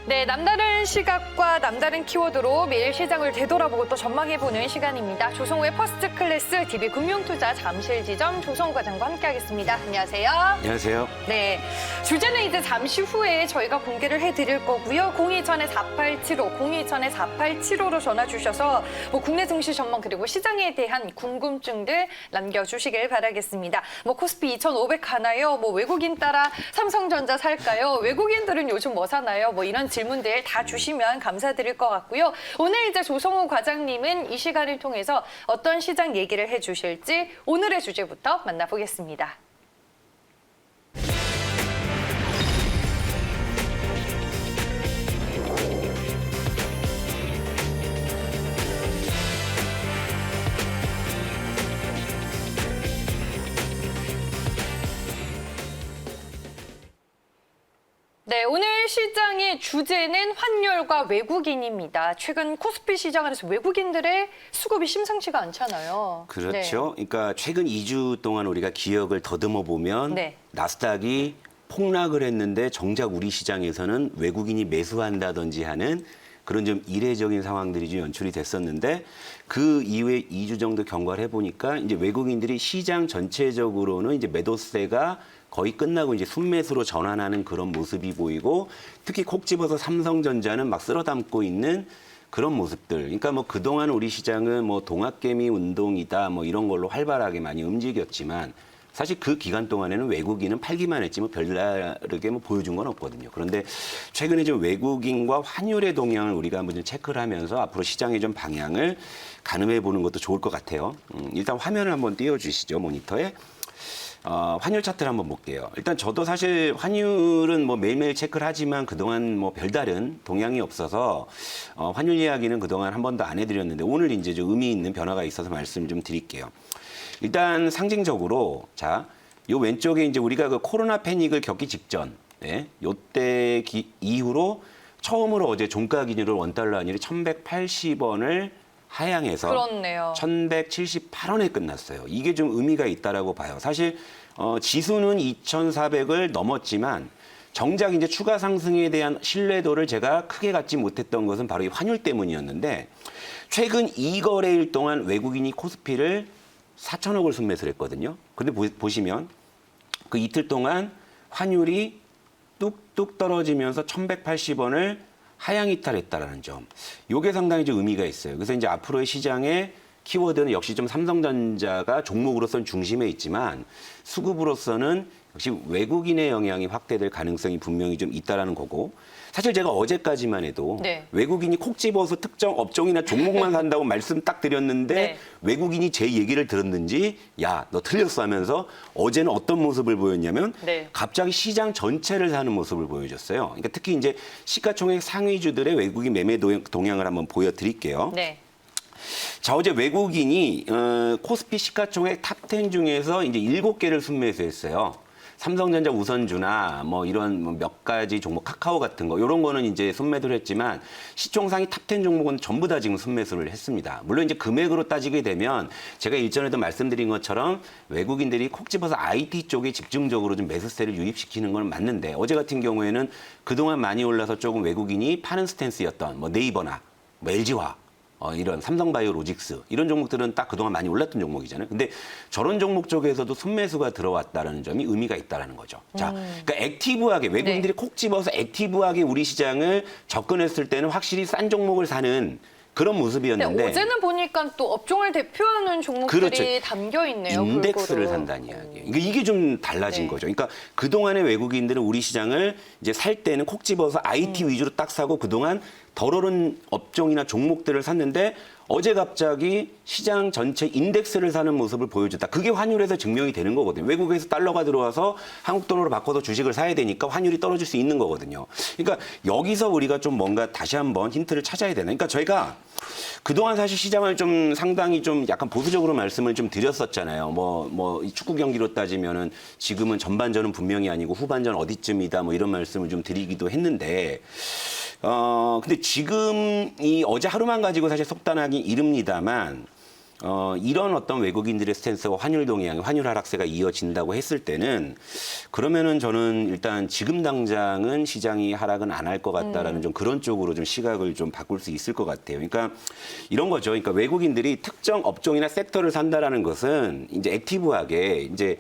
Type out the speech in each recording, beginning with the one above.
네, 남다른 시각과 남다른 키워드로 매일 시장을 되돌아보고 또 전망해보는 시간입니다. 조성우의 퍼스트 클래스 DB 금융투자 잠실지점 조성우 과장과 함께하겠습니다. 안녕하세요. 안녕하세요. 네, 주제는 이제 잠시 후에 저희가 공개를 해드릴 거고요. 027-4875, 027-4875로 전화 주셔서 뭐 국내 증시 전망 그리고 시장에 대한 궁금증들 남겨주시길 바라겠습니다. 뭐 코스피 2,500 가나요? 뭐 외국인 따라 삼성전자 살까요? 외국인들은 요즘 뭐 사나요? 뭐 이런 질문들 다 주시면 감사드릴 것 같고요. 오늘 이제 조성우 과장님은 이 시간을 통해서 어떤 시장 얘기를 해주실지 오늘의 주제부터 만나보겠습니다. 네, 오늘 시장의 주제는 환율과 외국인입니다. 최근 코스피 시장 안에서 외국인들의 수급이 심상치가 않잖아요. 그렇죠. 그러니까 최근 2주 동안 우리가 기억을 더듬어 보면 네. 나스닥이 폭락을 했는데 정작 우리 시장에서는 외국인이 매수한다든지 하는 그런 좀 이례적인 상황들이 좀 연출이 됐었는데 그 이후에 2주 정도 경과를 해보니까 이제 외국인들이 시장 전체적으로는 이제 매도세가 거의 끝나고 이제 순매수로 전환하는 그런 모습이 보이고 특히 콕 집어서 삼성전자는 막 쓸어 담고 있는 그런 모습들. 그러니까 뭐 그동안 우리 시장은 뭐 동학개미 운동이다 뭐 이런 걸로 활발하게 많이 움직였지만 사실 그 기간 동안에는 외국인은 팔기만 했지 뭐 별다르게 뭐 보여준 건 없거든요. 그런데 최근에 좀 외국인과 환율의 동향을 우리가 한번 좀 체크를 하면서 앞으로 시장의 좀 방향을 가늠해 보는 것도 좋을 것 같아요. 일단 화면을 한번 띄워주시죠, 모니터에. 환율 차트를 한번 볼게요. 일단 저도 사실 환율은 뭐 매일매일 체크를 하지만 그동안 뭐 별다른 동향이 없어서 환율 이야기는 그동안 한 번도 안 해드렸는데 오늘 이제 좀 의미 있는 변화가 있어서 말씀을 좀 드릴게요. 일단 상징적으로 자, 요 왼쪽에 이제 우리가 그 코로나 패닉을 겪기 직전, 네, 요때 이후로 처음으로 어제 종가 기준으로 원달러 환율이 1,180원을 하향해서 그렇네요. 1,178원에 끝났어요. 이게 좀 의미가 있다라고 봐요. 사실 지수는 2,400을 넘었지만 정작 이제 추가 상승에 대한 신뢰도를 제가 크게 갖지 못했던 것은 바로 이 환율 때문이었는데 최근 2거래일 동안 외국인이 코스피를 4천억을 순매수를 했거든요. 그런데 보시면 그 이틀 동안 환율이 뚝뚝 떨어지면서 1,180원을 하향 이탈했다라는 점. 이게 상당히 좀 의미가 있어요. 그래서 이제 앞으로의 시장의 키워드는 역시 좀 삼성전자가 종목으로서는 중심에 있지만 수급으로서는 역시 외국인의 영향이 확대될 가능성이 분명히 좀 있다라는 거고 사실 제가 어제까지만 해도 네. 외국인이 콕 집어서 특정 업종이나 종목만 산다고 말씀 딱 드렸는데 네. 외국인이 제 얘기를 들었는지 야, 너 틀렸어 하면서 어제는 어떤 모습을 보였냐면 네. 갑자기 시장 전체를 사는 모습을 보여줬어요. 그러니까 특히 이제 시가총액 상위주들의 외국인 매매 동향을 한번 보여드릴게요. 네. 자, 어제 외국인이 코스피 시가총액 탑10 중에서 이제 7개를 순매수했어요. 삼성전자 우선주나 뭐 이런 몇 가지 종목 카카오 같은 거 이런 거는 이제 순매도를 했지만 시총상위 탑10 종목은 전부 다 지금 순매수를 했습니다. 물론 이제 금액으로 따지게 되면 제가 일전에도 말씀드린 것처럼 외국인들이 콕 집어서 IT 쪽에 집중적으로 좀 매수세를 유입시키는 건 맞는데 어제 같은 경우에는 그동안 많이 올라서 조금 외국인이 파는 스탠스였던 뭐 네이버나 뭐 LG화 이런 삼성바이오로직스 이런 종목들은 딱 그동안 많이 올랐던 종목이잖아요. 근데 저런 종목 쪽에서도 순매수가 들어왔다는 점이 의미가 있다는 거죠. 자, 그러니까 액티브하게 외국인들이 콕 집어서 액티브하게 우리 시장을 접근했을 때는 확실히 싼 종목을 사는 그런 모습이었는데 네, 어제는 보니까 또 업종을 대표하는 종목들이 그렇죠. 담겨 있네요. 인덱스를 골고루. 산다는 이야기예요. 그러니까 이게 좀 달라진 네. 거죠. 그러니까 그동안의 외국인들은 우리 시장을 이제 살 때는 콕 집어서 IT 위주로 딱 사고 그동안 덜 오른 업종이나 종목들을 샀는데 어제 갑자기 시장 전체 인덱스를 사는 모습을 보여줬다. 그게 환율에서 증명이 되는 거거든요. 외국에서 달러가 들어와서 한국 돈으로 바꿔서 주식을 사야 되니까 환율이 떨어질 수 있는 거거든요. 그러니까 여기서 우리가 좀 뭔가 다시 한번 힌트를 찾아야 되나. 그러니까 저희가 그동안 사실 시장을 좀 상당히 좀 약간 보수적으로 말씀을 좀 드렸었잖아요. 이 축구 경기로 따지면은 지금은 전반전은 분명히 아니고 후반전 어디쯤이다 뭐 이런 말씀을 좀 드리기도 했는데 근데 지금 이 어제 하루만 가지고 사실 속단하기 이릅니다만 이런 어떤 외국인들의 스탠스와 환율 동향, 환율 하락세가 이어진다고 했을 때는 그러면은 저는 일단 지금 당장은 시장이 하락은 안 할 것 같다라는 좀 그런 쪽으로 좀 시각을 좀 바꿀 수 있을 것 같아요. 그러니까 이런 거죠. 그러니까 외국인들이 특정 업종이나 섹터를 산다라는 것은 이제 액티브하게 이제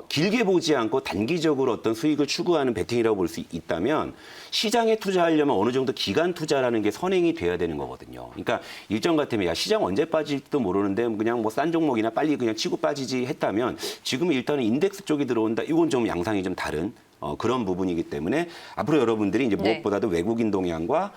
길게 보지 않고 단기적으로 어떤 수익을 추구하는 베팅이라고 볼 수 있다면 시장에 투자하려면 어느 정도 기간 투자라는 게 선행이 돼야 되는 거거든요. 그러니까 일정 같으면 야 시장 언제 빠질지도 모르는데 그냥 뭐 싼 종목이나 빨리 그냥 치고 빠지지 했다면 지금 일단은 인덱스 쪽이 들어온다. 이건 좀 양상이 좀 다른 그런 부분이기 때문에 앞으로 여러분들이 이제 네. 무엇보다도 외국인 동향과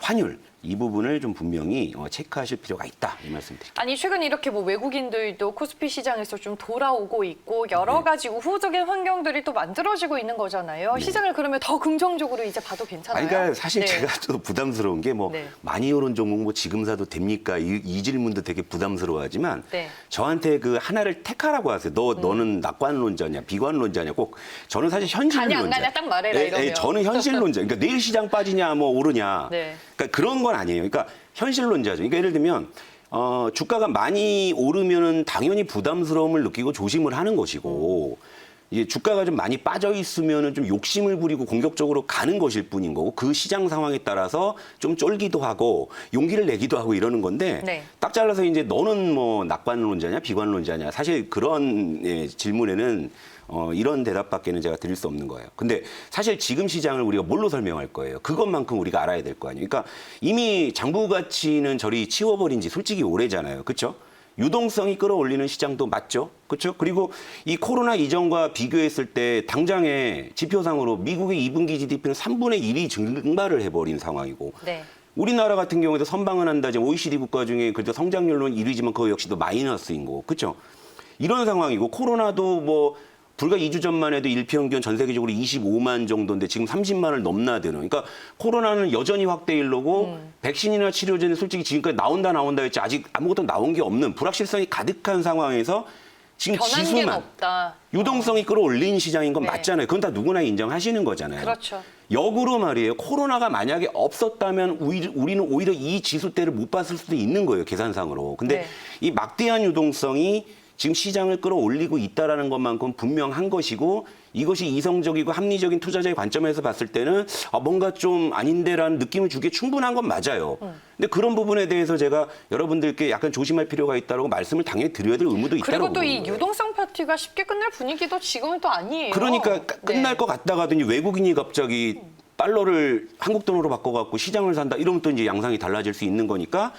환율 이 부분을 좀 분명히 체크하실 필요가 있다 이 말씀드릴게요. 아니 최근 이렇게 뭐 외국인들도 코스피 시장에서 좀 돌아오고 있고 여러 가지 우호적인 환경들이 또 만들어지고 있는 거잖아요. 네. 시장을 그러면 더 긍정적으로 이제 봐도 괜찮아요? 아니, 그러니까 사실 네. 제가 또 부담스러운 게 뭐 네. 많이 오른 종목 뭐 지금 사도 됩니까? 이 질문도 되게 부담스러워하지만 네. 저한테 그 하나를 택하라고 하세요. 너는 낙관론자냐 비관론자냐 꼭 저는 사실 현실론자. 가냐 안 가냐 딱 말해라 이러면. 저는 현실론자. 그러니까 내일 시장 빠지냐 뭐 오르냐. 네. 그러니까 그런 건 아니에요. 그러니까 현실론자죠. 그러니까 예를 들면 주가가 많이 오르면은 당연히 부담스러움을 느끼고 조심을 하는 것이고 이제 주가가 좀 많이 빠져 있으면은 좀 욕심을 부리고 공격적으로 가는 것일 뿐인 거고 그 시장 상황에 따라서 좀 쫄기도 하고 용기를 내기도 하고 이러는 건데 네. 딱 잘라서 이제 너는 뭐 낙관론자냐 비관론자냐 사실 그런 질문에는 이런 대답밖에는 제가 드릴 수 없는 거예요. 근데 사실 지금 시장을 우리가 뭘로 설명할 거예요? 그것만큼 우리가 알아야 될 거 아니에요. 그러니까 이미 장부 가치는 저리 치워버린 지 솔직히 오래잖아요. 그렇죠? 유동성이 끌어올리는 시장도 맞죠? 그렇죠? 그리고 이 코로나 이전과 비교했을 때 당장의 지표상으로 미국의 2분기 GDP는 3분의 1이 증발을 해버린 상황이고 네. 우리나라 같은 경우에도 선방은 한다. 지금 OECD 국가 중에 그래도 성장률로는 1위지만 그거 역시도 마이너스인 거고. 그렇죠? 이런 상황이고 코로나도 뭐 불과 2주 전만 해도 일평균 전 세계적으로 25만 정도인데 지금 30만을 넘나드는. 그러니까 코로나는 여전히 확대일로고 백신이나 치료제는 솔직히 지금까지 나온다 했지 아직 아무것도 나온 게 없는 불확실성이 가득한 상황에서 지금 변한 게 지수만 없다. 유동성이 끌어올린 시장인 건 네. 맞잖아요. 그건 다 누구나 인정하시는 거잖아요. 그렇죠. 역으로 말이에요. 코로나가 만약에 없었다면 우리는 오히려 이 지수대를 못 봤을 수도 있는 거예요. 계산상으로. 근데 네. 이 막대한 유동성이 지금 시장을 끌어올리고 있다라는 것만큼 분명한 것이고 이것이 이성적이고 합리적인 투자자의 관점에서 봤을 때는 뭔가 좀 아닌데라는 느낌을 주기에 충분한 건 맞아요. 근데 그런 부분에 대해서 제가 여러분들께 약간 조심할 필요가 있다고 말씀을 당연히 드려야 될 의무도 있다고 그리고 또 이 보는 거예요. 유동성 파티가 쉽게 끝날 분위기도 지금은 또 아니에요. 그러니까 끝날 네. 것 같다가더니 외국인이 갑자기 달러를 한국 돈으로 바꿔갖고 시장을 산다 이러면 또 이제 양상이 달라질 수 있는 거니까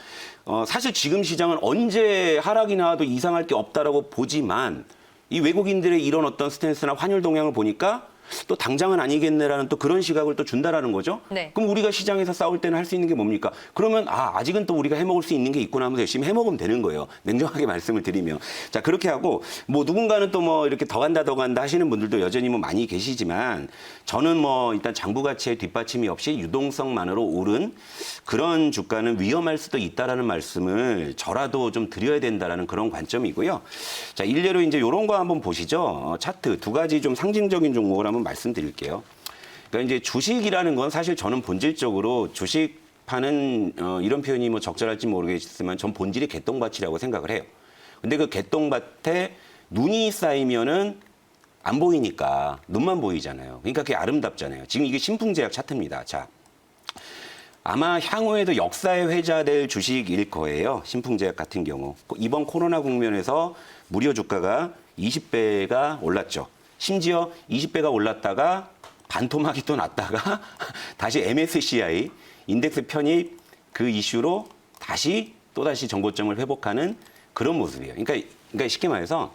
사실 지금 시장은 언제 하락이 나와도 이상할 게 없다라고 보지만 이 외국인들의 이런 어떤 스탠스나 환율 동향을 보니까 또 당장은 아니겠네라는 또 그런 시각을 또 준다라는 거죠. 네. 그럼 우리가 시장에서 싸울 때는 할 수 있는 게 뭡니까? 그러면 아직은 또 우리가 해먹을 수 있는 게 있구나 하면서 열심히 해먹으면 되는 거예요. 냉정하게 말씀을 드리면. 자 그렇게 하고 뭐 누군가는 또 뭐 이렇게 더 간다 하시는 분들도 여전히 뭐 많이 계시지만 저는 뭐 일단 장부 가치의 뒷받침이 없이 유동성만으로 오른 그런 주가는 위험할 수도 있다라는 말씀을 저라도 좀 드려야 된다라는 그런 관점이고요. 자 일례로 이제 이런 거 한번 보시죠. 차트 두 가지 좀 상징적인 종목을 한번 말씀드릴게요. 그러니까 이제 주식이라는 건 사실 저는 본질적으로 주식 파는 이런 표현이 뭐 적절할지 모르겠지만 전 본질이 개똥밭이라고 생각을 해요. 근데 그 개똥밭에 눈이 쌓이면은 안 보이니까 눈만 보이잖아요. 그러니까 그게 아름답잖아요. 지금 이게 신풍제약 차트입니다. 자, 아마 향후에도 역사에 회자될 주식일 거예요. 신풍제약 같은 경우. 이번 코로나 국면에서 무료 주가가 20배가 올랐죠. 심지어 20배가 올랐다가 반토막이 또 났다가 다시 MSCI 인덱스 편입 그 이슈로 또다시 정고점을 회복하는 그런 모습이에요. 그러니까 쉽게 말해서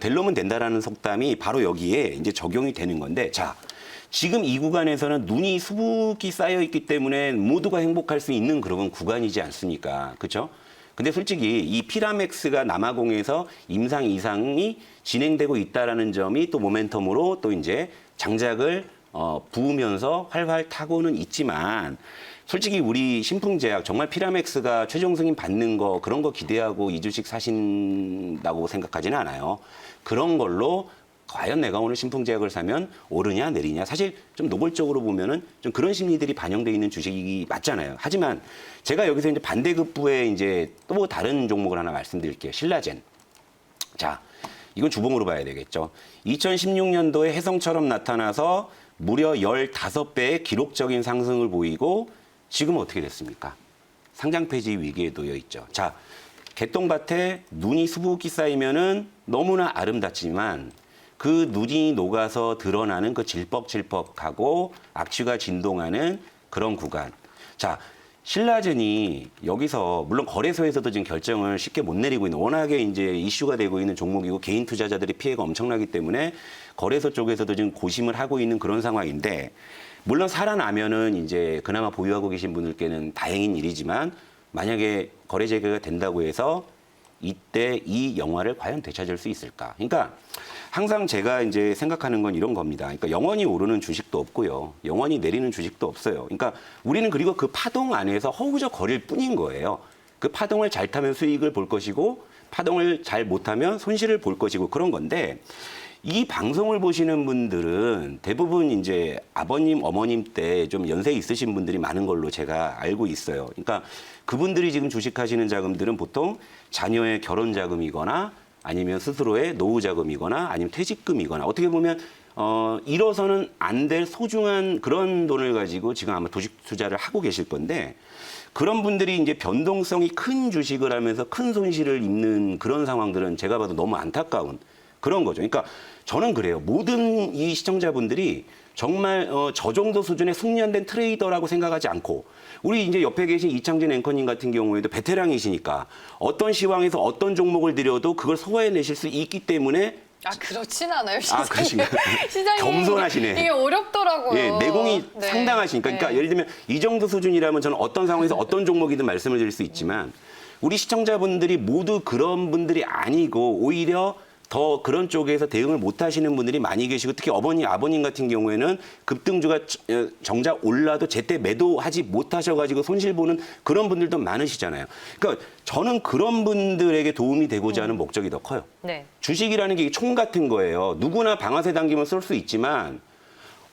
될 놈은 된다라는 속담이 바로 여기에 이제 적용이 되는 건데 자, 지금 이 구간에서는 눈이 수북이 쌓여 있기 때문에 모두가 행복할 수 있는 그런 구간이지 않습니까? 그렇죠? 근데 솔직히 이 피라맥스가 남아공에서 임상 이상이 진행되고 있다라는 점이 또 모멘텀으로 또 이제 장작을 부으면서 활활 타고는 있지만 솔직히 우리 신풍제약 정말 피라맥스가 최종 승인 받는 거 그런 거 기대하고 이 주식 사신다고 생각하지는 않아요. 그런 걸로 과연 내가 오늘 신풍제약을 사면 오르냐 내리냐. 사실 좀 노골적으로 보면은 좀 그런 심리들이 반영돼 있는 주식이 맞잖아요. 하지만 제가 여기서 이제 반대급부에 이제 또 다른 종목을 하나 말씀드릴게요. 신라젠. 자, 이건 주봉으로 봐야 되겠죠. 2016년도에 혜성처럼 나타나서 무려 15배의 기록적인 상승을 보이고 지금 어떻게 됐습니까? 상장 폐지 위기에 놓여 있죠. 자, 개똥밭에 눈이 수북이 쌓이면은 너무나 아름답지만 그 눈이 녹아서 드러나는 그 질퍽질퍽하고 악취가 진동하는 그런 구간. 자, 신라젠이 여기서 물론 거래소에서도 지금 결정을 쉽게 못 내리고 있는 워낙에 이제 이슈가 되고 있는 종목이고 개인 투자자들의 피해가 엄청나기 때문에 거래소 쪽에서도 지금 고심을 하고 있는 그런 상황인데 물론 살아나면은 이제 그나마 보유하고 계신 분들께는 다행인 일이지만 만약에 거래 재개가 된다고 해서 이때 이 영화를 과연 되찾을 수 있을까? 그러니까 항상 제가 이제 생각하는 건 이런 겁니다. 그러니까 영원히 오르는 주식도 없고요. 영원히 내리는 주식도 없어요. 그러니까 우리는 그리고 그 파동 안에서 허우적 거릴 뿐인 거예요. 그 파동을 잘 타면 수익을 볼 것이고 파동을 잘 못하면 손실을 볼 것이고 그런 건데 이 방송을 보시는 분들은 대부분 이제 아버님, 어머님 때 좀 연세 있으신 분들이 많은 걸로 제가 알고 있어요. 그러니까 그분들이 지금 주식하시는 자금들은 보통 자녀의 결혼 자금이거나 아니면 스스로의 노후 자금이거나 아니면 퇴직금이거나 어떻게 보면 잃어서는 안 될 소중한 그런 돈을 가지고 지금 아마 주식 투자를 하고 계실 건데 그런 분들이 이제 변동성이 큰 주식을 하면서 큰 손실을 입는 그런 상황들은 제가 봐도 너무 안타까운 그런 거죠. 그러니까 저는 그래요. 모든 이 시청자분들이 정말 저 정도 수준의 숙련된 트레이더라고 생각하지 않고 우리 이제 옆에 계신 이창진 앵커님 같은 경우에도 베테랑이시니까 어떤 시황에서 어떤 종목을 들여도 그걸 소화해내실 수 있기 때문에 아, 그렇진 않아요, 시장님. 그러신가요? 시장님. 겸손하시네. 이게 어렵더라고요. 예, 내공이 네. 상당하시니까. 그러니까 네. 예를 들면 이 정도 수준이라면 저는 어떤 상황에서 어떤 종목이든 말씀을 드릴 수 있지만 우리 시청자분들이 모두 그런 분들이 아니고 오히려 더 그런 쪽에서 대응을 못 하시는 분들이 많이 계시고 특히 어머니, 아버님 같은 경우에는 급등주가 정작 올라도 제때 매도하지 못하셔가지고 손실 보는 그런 분들도 많으시잖아요. 그러니까 저는 그런 분들에게 도움이 되고자 하는 목적이 더 커요. 네. 주식이라는 게 총 같은 거예요. 누구나 방아쇠 당기면 쏠 수 있지만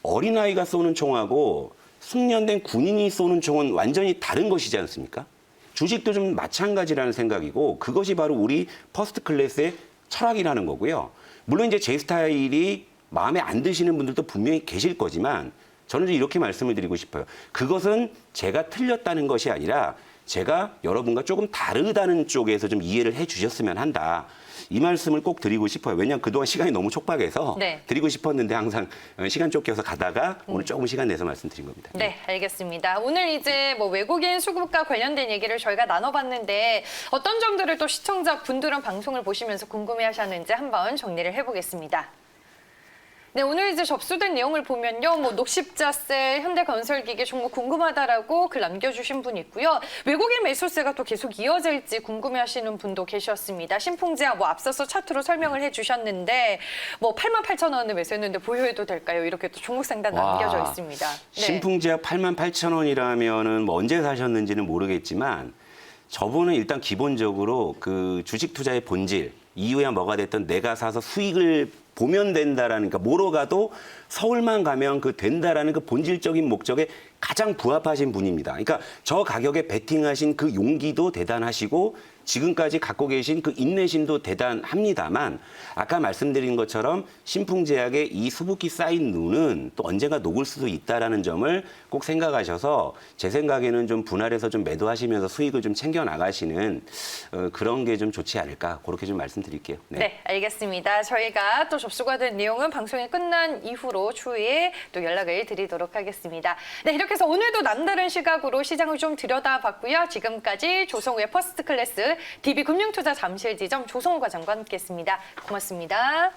어린아이가 쏘는 총하고 숙련된 군인이 쏘는 총은 완전히 다른 것이지 않습니까? 주식도 좀 마찬가지라는 생각이고 그것이 바로 우리 퍼스트 클래스의 철학이라는 거고요. 물론 이제 제 스타일이 마음에 안 드시는 분들도 분명히 계실 거지만 저는 이렇게 말씀을 드리고 싶어요. 그것은 제가 틀렸다는 것이 아니라 제가 여러분과 조금 다르다는 쪽에서 좀 이해를 해 주셨으면 한다. 이 말씀을 꼭 드리고 싶어요. 왜냐하면 그동안 시간이 너무 촉박해서 네. 드리고 싶었는데 항상 시간 쫓겨서 가다가 오늘 조금 시간 내서 말씀드린 겁니다. 네, 알겠습니다. 오늘 이제 뭐 외국인 수급과 관련된 얘기를 저희가 나눠봤는데 어떤 점들을 또 시청자분들은 방송을 보시면서 궁금해하셨는지 한번 정리를 해보겠습니다. 네, 오늘 이제 접수된 내용을 보면요. 뭐 녹십자세, 현대건설기계 종목 궁금하다라고 글 남겨주신 분 있고요. 외국인 매수세가 또 계속 이어질지 궁금해하시는 분도 계셨습니다. 신풍제약 뭐 앞서서 차트로 설명을 해주셨는데 뭐 88,000원을 매수했는데 보유해도 될까요? 이렇게 또 종목 상단 남겨져 있습니다. 네. 신풍제약 88,000원이라면은 뭐 언제 사셨는지는 모르겠지만 저분은 일단 기본적으로 그 주식 투자의 본질 이후에 뭐가 됐든 내가 사서 수익을 보면 된다라는 그러니까 뭐로 가도 서울만 가면 그 된다라는 그 본질적인 목적에 가장 부합하신 분입니다. 그러니까 저 가격에 베팅하신 그 용기도 대단하시고 지금까지 갖고 계신 그 인내심도 대단합니다만 아까 말씀드린 것처럼 신풍제약의 이 수북히 쌓인 눈은 또 언젠가 녹을 수도 있다라는 점을 꼭 생각하셔서 제 생각에는 좀 분할해서 좀 매도하시면서 수익을 좀 챙겨 나가시는 그런 게 좀 좋지 않을까 그렇게 좀 말씀드릴게요. 네, 알겠습니다. 저희가 또 접수가 된 내용은 방송이 끝난 이후로 추후에 또 연락을 드리도록 하겠습니다. 네, 이렇게 해서 오늘도 남다른 시각으로 시장을 좀 들여다봤고요. 지금까지 조성우의 퍼스트 클래스 DB금융투자 잠실지점 조성우 과장과 함께했습니다. 고맙습니다.